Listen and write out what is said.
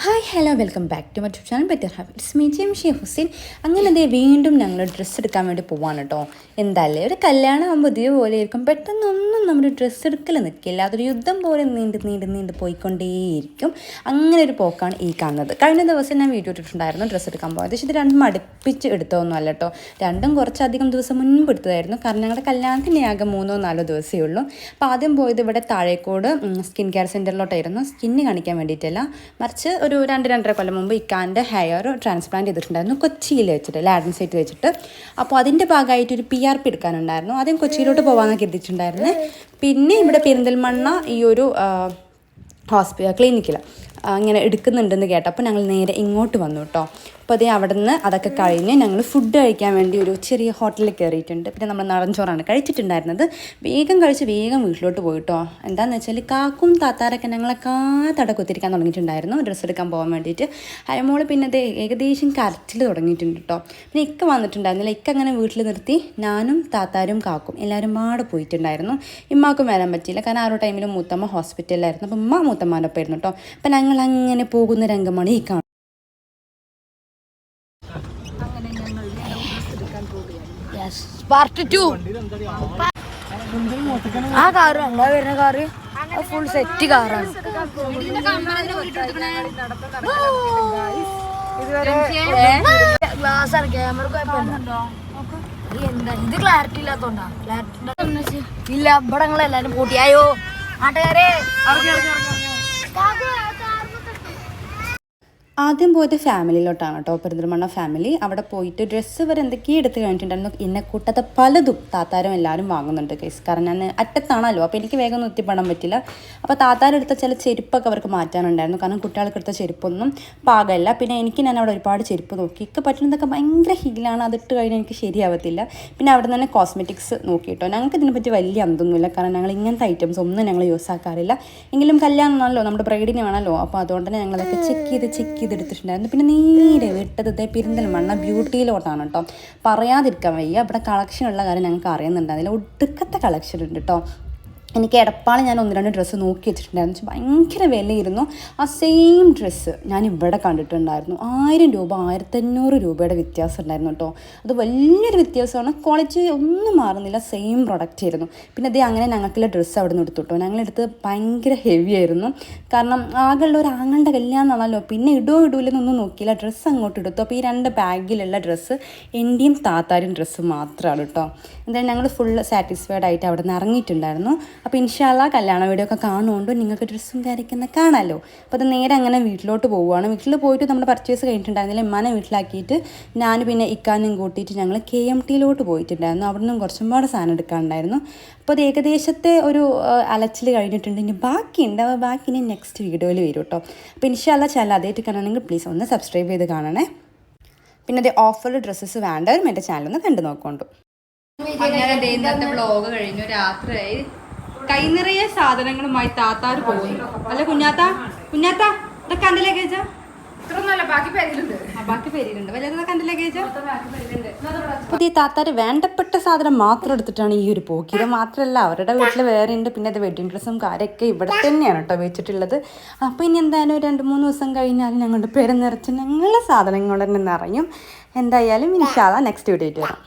Hi hello welcome back to my YouTube channel better habits മീ ഷീ ഹുസൈൻ. അങ്ങനെ അതേ വീണ്ടും ഞങ്ങൾ ഡ്രസ്സ് എടുക്കാൻ വേണ്ടി പോവാണ് കേട്ടോ. എന്തായാലും ഒരു കല്യാണം ആകുമ്പോൾ ഇതേപോലെ ആയിരിക്കും, പെട്ടെന്നൊന്നും നമ്മുടെ ഡ്രസ്സ് എടുക്കൽ നിൽക്കില്ല. അതൊരു യുദ്ധം പോലെ നീണ്ട് പോയിക്കൊണ്ടേയിരിക്കും. അങ്ങനെ ഒരു പോക്കാണ് ഈ കാണുന്നത്. കഴിഞ്ഞ ദിവസം ഞാൻ വീഡിയോ ഇട്ടിട്ടുണ്ടായിരുന്നു ഡ്രസ്സ് എടുക്കാൻ പോയത്. പക്ഷേ ഇത് രണ്ടും അടുപ്പിച്ച് എടുത്തതൊന്നും അല്ല കേട്ടോ. രണ്ടും കുറച്ചധികം ദിവസം മുൻപ് എടുത്തതായിരുന്നു. കാരണം ഞങ്ങളുടെ കല്യാണത്തിന് ആകെ 3-4 ദിവസമേ ഉള്ളൂ. അപ്പോൾ ആദ്യം പോയത് ഇവിടെ താഴേക്കോട് സ്കിൻ കെയർ സെൻറ്ററിലോട്ടായിരുന്നു. സ്കിന്ന് കാണിക്കാൻ വേണ്ടിയിട്ടല്ല, മറിച്ച് ഒരു 2-2.5 കൊല്ലം മുമ്പ് ഇക്കാൻ്റെ ഹെയർ ട്രാൻസ്പ്ലാന്റ് ചെയ്തിട്ടുണ്ടായിരുന്നു കൊച്ചിയിൽ വെച്ചിട്ട്, ലാഡൻ സൈറ്റ് വെച്ചിട്ട്. അപ്പോൾ അതിൻ്റെ ഭാഗമായിട്ട് ഒരു PRP എടുക്കാനുണ്ടായിരുന്നു. ആദ്യം കൊച്ചിയിലോട്ട് പോകാമെന്ന് കരുതിയിട്ടുണ്ടായിരുന്നു. പിന്നെ ഇവിടെ പെരിന്തൽമണ്ണ ഈ ഒരു ക്ലിനിക്കിൽ ഇങ്ങനെ എടുക്കുന്നുണ്ടെന്ന് കേട്ടപ്പോൾ ഞങ്ങൾ നേരെ ഇങ്ങോട്ട് വന്നു കേട്ടോ. അപ്പോൾ അതേ അവിടെ നിന്ന് അതൊക്കെ കഴിഞ്ഞ് ഞങ്ങൾ ഫുഡ് കഴിക്കാൻ വേണ്ടി ഒരു ചെറിയ ഹോട്ടലിൽ കയറിയിട്ടുണ്ട്. പിന്നെ നമ്മൾ നാടൻ ചോറാണ് കഴിച്ചിട്ടുണ്ടായിരുന്നത്. വേഗം കഴിച്ച് വേഗം വീട്ടിലോട്ട് പോയിട്ടോ. എന്താണെന്ന് വെച്ചാൽ കാക്കും താത്താരൊക്കെ ഞങ്ങളെ കാത്തട കുത്തിരിക്കാൻ തുടങ്ങിയിട്ടുണ്ടായിരുന്നു ഡ്രസ്സ് എടുക്കാൻ പോകാൻ വേണ്ടിയിട്ട്. അയമോൾ പിന്നെ അത് ഏകദേശം കരച്ചിൽ തുടങ്ങിയിട്ടുണ്ട് കേട്ടോ. പിന്നെ ഇക്ക വന്നിട്ടുണ്ടായിരുന്നില്ല. ഇക്ക അങ്ങനെ വീട്ടിൽ നിർത്തി ഞാനും താത്താരും കാക്കും എല്ലാവരും പാടെ പോയിട്ടുണ്ടായിരുന്നു. ഇമ്മാക്കും വരാൻ പറ്റിയില്ല, കാരണം ആ ഒരു ടൈമിൽ മൂത്തമ്മ ഹോസ്പിറ്റലിലായിരുന്നു. അപ്പോൾ ഉമ്മ മൂത്തമ്മാൻ്റെ ഒപ്പം ആയിരുന്നു കേട്ടോ. അപ്പം ഞങ്ങൾ അങ്ങനെ പോകുന്ന രംഗമാണ് ഈ കാണുന്നത്. പാർട്ട് 2. ആ കാറ് എന്താ വരുന്ന കാറ് ഫുൾ സെറ്റ് കാറാണ്. ഗ്ലാസ് ആണ്, ക്യാമറ കുഴപ്പമില്ല. എന്താ ഇത് ക്ലാരിറ്റി ഇല്ലാത്തോണ്ടാ? ക്ലാരിറ്റി ഇല്ല. ഇവിടെ എല്ലാരും കൂട്ടിയായോ നാട്ടുകാരെ. ആദ്യം പോയത് ഫാമിലിയിലോട്ടാണ് കേട്ടോ, പെരിന്തൽമണ്ണ ഫാമിലി. അവിടെ പോയിട്ട് ഡ്രസ്സ് വരെ എന്തൊക്കെയോ എടുത്ത് കഴിഞ്ഞിട്ടുണ്ടായിരുന്നു. എന്നെ കൂട്ടത്തെ പലതും താത്താരും എല്ലാവരും വാങ്ങുന്നുണ്ട് കേസ്. കാരണം ഞാൻ അറ്റത്താണല്ലോ, അപ്പോൾ എനിക്ക് വേഗം ഒന്നും എത്തിപ്പെടാൻ പറ്റില്ല. അപ്പോൾ താത്താരെടുത്ത ചില ചെരുപ്പൊക്കെ അവർക്ക് മാറ്റാനുണ്ടായിരുന്നു, കാരണം കുട്ടികൾക്ക് എടുത്ത ചെരുപ്പൊന്നും പാകമല്ല. പിന്നെ ഞാൻ അവിടെ ഒരുപാട് ചെരുപ്പ് നോക്കി. ഒക്കെ പറ്റുന്നതൊക്കെ ഭയങ്കര ഹീലാണ്, അതിട്ട് കഴിഞ്ഞാൽ എനിക്ക് ശരിയാവത്തില്ല. പിന്നെ അവിടെ തന്നെ കോസ്മെറ്റിക്സ് നോക്കിയിട്ടോ. ഞങ്ങൾക്ക് ഇതിനെപ്പറ്റി വലിയ അന്തൊന്നുമില്ല, കാരണം ഞങ്ങൾ ഇങ്ങനത്തെ ഐറ്റംസ് ഒന്നും ഞങ്ങൾ യൂസ് ആക്കാറില്ല. എങ്കിലും കല്യാണം ആണല്ലോ, നമ്മുടെ ബ്രൈഡിനെ വേണമല്ലോ. അപ്പോൾ അതുകൊണ്ട് തന്നെ ഞങ്ങളതൊക്കെ ചെക്ക് ചെയ്ത് എടുത്തിട്ടുണ്ടായിരുന്നു. പിന്നെ നേരെ വിട്ടത് പെരിന്തൽമണ്ണ ബ്യൂട്ടിയിലോട്ടാണ് കേട്ടോ. പറയാതിരിക്കാൻ വയ്യ, ഇവിടെ കളക്ഷനുള്ള കാര്യം ഞങ്ങൾക്ക് അറിയുന്നുണ്ട്. അതിൽ ഒടുക്കത്തെ കളക്ഷൻ ഉണ്ട് കേട്ടോ. എനിക്ക് എടപ്പാൾ ഞാൻ 1-2 ഡ്രസ്സ് നോക്കി വെച്ചിട്ടുണ്ടായിരുന്നു. ഭയങ്കര വിലയിരുന്നു. ആ സെയിം ഡ്രസ്സ് ഞാൻ ഇവിടെ കണ്ടിട്ടുണ്ടായിരുന്നു. 1000 രൂപ 1500 രൂപയുടെ വ്യത്യാസം ഉണ്ടായിരുന്നു കേട്ടോ. അത് വലിയൊരു വ്യത്യാസമാണ്. ക്വാളിറ്റി ഒന്നും മാറുന്നില്ല, സെയിം പ്രൊഡക്റ്റ് ആയിരുന്നു. പിന്നെ അതേ അങ്ങനെ ഞങ്ങൾക്കുള്ള ഡ്രസ്സ് അവിടെ നിന്ന് എടുത്തു കേട്ടോ. ഞങ്ങളെടുത്ത് ഭയങ്കര ഹെവി ആയിരുന്നു, കാരണം ആകെയുള്ള ഒരു ആങ്ങളുടെ കല്യാണമാണല്ലോ. പിന്നെ ഇടൂലെന്നൊന്നും നോക്കിയില്ല, ഡ്രസ്സ് അങ്ങോട്ട് എടുത്തു. അപ്പോൾ ഈ 2 ബാഗിലുള്ള ഡ്രസ്സ് എൻ്റെയും താത്താരും ഡ്രസ്സ് മാത്രമാണ് കേട്ടോ. എന്തായാലും ഞങ്ങൾ ഫുൾ സാറ്റിസ്ഫൈഡ് ആയിട്ട് അവിടെ നിന്ന് ഇറങ്ങിയിട്ടുണ്ടായിരുന്നു. അപ്പോൾ ഇൻഷാ അല്ലാഹ് കല്യാണ വീഡിയോ ഒക്കെ കാണുകൊണ്ട് നിങ്ങൾക്ക് ഡ്രസ്സും കാര്യമൊക്കെ കാണാമല്ലോ. അപ്പോൾ അത് നേരെ അങ്ങനെ വീട്ടിലോട്ട് പോവുകയാണ്. വീട്ടിൽ പോയിട്ട് നമ്മുടെ പർച്ചേസ് കഴിഞ്ഞിട്ടുണ്ടായിരുന്നില്ല. ഉമ്മാനെ വീട്ടിലാക്കിയിട്ട് ഞാൻ പിന്നെ ഇക്കാനും കൂട്ടിയിട്ട് ഞങ്ങൾ KMTയിലോട്ട് പോയിട്ടുണ്ടായിരുന്നു. അവിടെ നിന്നും കുറച്ചും പാട് സാധനം എടുക്കാനുണ്ടായിരുന്നു. അപ്പോൾ അത് ഏകദേശത്തെ ഒരു അലച്ചിൽ കഴിഞ്ഞിട്ടുണ്ട്. ഇനി ബാക്കിയുണ്ട്, ബാക്കി ഇനി നെക്സ്റ്റ് വീഡിയോയിൽ വരും കേട്ടോ. അപ്പോൾ ഇൻഷാ അല്ലാഹ് ചാനൽ ആദ്യമായിട്ട് കാണണമെങ്കിൽ പ്ലീസ് ഒന്ന് സബ്സ്ക്രൈബ് ചെയ്ത് കാണണേ. പിന്നെ അത് ഓഫറിൽ ഡ്രസ്സസ് വേണ്ടവരും എൻ്റെ ചാനലൊന്ന് കണ്ടു നോക്കൊണ്ടു. അങ്ങനെ ഇന്നത്തെ വ്ളോഗ് കഴിഞ്ഞു. രാത്രിയായി. കൈ നിറയെ സാധനങ്ങളുമായി താത്താര് പോകുന്നു. അല്ല കുഞ്ഞാത്ത ഇതൊക്കെ എൻ്റെ ലഗേജാ? ബാക്കി പേരിലുണ്ട്. വല്ലതൊക്കെ എൻ്റെ ലഗേജാ? പുതിയ താത്താര് വേണ്ടപ്പെട്ട സാധനം മാത്രം എടുത്തിട്ടാണ് ഈ ഒരു പോക്ക്. ഇത് മാത്രമല്ല, അവരുടെ വീട്ടിൽ വേറെ ഉണ്ട്. പിന്നെ അത് വെഡിങ് ഡ്രസ്സും കാര്യമൊക്കെ ഇവിടെ തന്നെയാണ് കേട്ടോ വെച്ചിട്ടുള്ളത്. അപ്പോൾ ഇനി എന്തായാലും 2-3 ദിവസം കഴിഞ്ഞാൽ ഞങ്ങളുടെ പേര് നിറച്ച് ഞങ്ങളുടെ സാധനങ്ങൾ തന്നെ നിറയും. എന്തായാലും ഇൻഷാ അല്ലാഹ് നെക്സ്റ്റ് വീഡിയോ ആയിട്ട് വരാം.